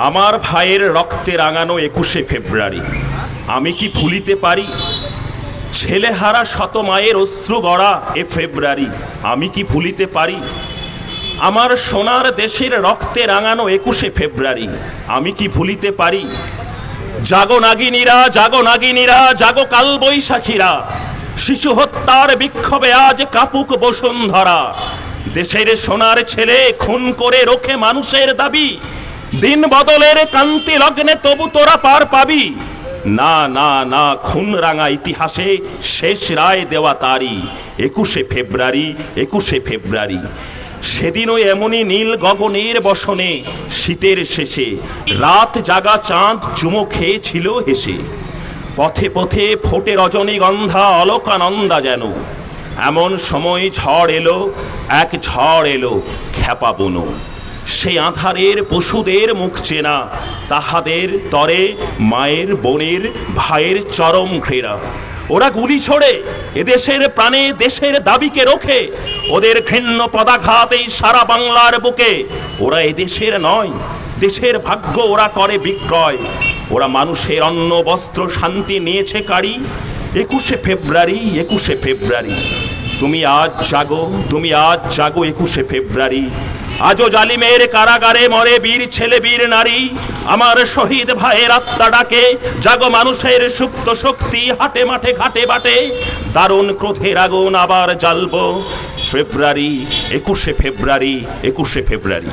আমার ভাইয়ের রক্তে রাঙানো 21শে ফেব্রুয়ারি আমি কি ভুলিতে পারি? ছেলেহারা শত মায়ের অশ্রু গড়া এ ফেব্রুয়ারি আমি কি ভুলিতে পারি? আমার সোনার দেশের রক্তে রাঙানো 21শে ফেব্রুয়ারি আমি কি ভুলিতে পারি? জাগো নাগিনীরা, জাগো নাগিনীরা, জাগো কালবৈশাখীরা, শিশু হত্যার বিক্ষোভে আজ কাপুক বসুন্ধরা। দেশের সোনার ছেলে খুন করে রোখে মানুষের দাবি, দিন বদলের কান্তি লগ্নে তবু তোরা পার পাবি। না না না, খুন রাঙা ইতিহাসে শেষ রায় দেওয়া তারি 21শে ফেব্রুয়ারি, 21শে ফেব্রুয়ারি। সেদিনও এমনই নীল গগনের বসনে শীতের শেষে রাত জাগা চাঁদ চুমো খেয়েছিল হেসে। পথে পথে ফোটে রজনীগন্ধা অলোকানন্দা যেন। এমন সময় ঝড় এলো, এক ঝড় এলো খ্যাপা বুনো। সেই আঁধারের পশুদের মুখ চেনা, তাহাদের তরে মায়ের বোনের ভাইয়ের চরম ঘৃণা। ওরা গুলি ছোড়ে এদেশের প্রাণে দেশের দাবিকে রোখে, ওদের ঘৃণ্য পদাঘাত এই সারা বাংলার বুকে। ওরা এদেশের নয়, দেশের ভাগ্য ওরা করে বিক্রয়। ওরা মানুষের অন্ন বস্ত্র শান্তি নিয়েছে কাড়ি 21শে ফেব্রুয়ারি, 21শে ফেব্রুয়ারি। তুমি আজ জাগো, তুমি আজ জাগো 21শে ফেব্রুয়ারি। আজও জালিমের কারাগারে মরে বীর ছেলে বীর নারী। আমার শহীদ ভাইয়ের আত্মা ডাকে, জাগো মানুষের সুপ্ত শক্তি হাটে মাঠে ঘাটে বাটে। দারুণ ক্রোধের আগুন আবার জ্বালবো ফেব্রুয়ারি, 21শে ফেব্রুয়ারি, 21শে ফেব্রুয়ারি।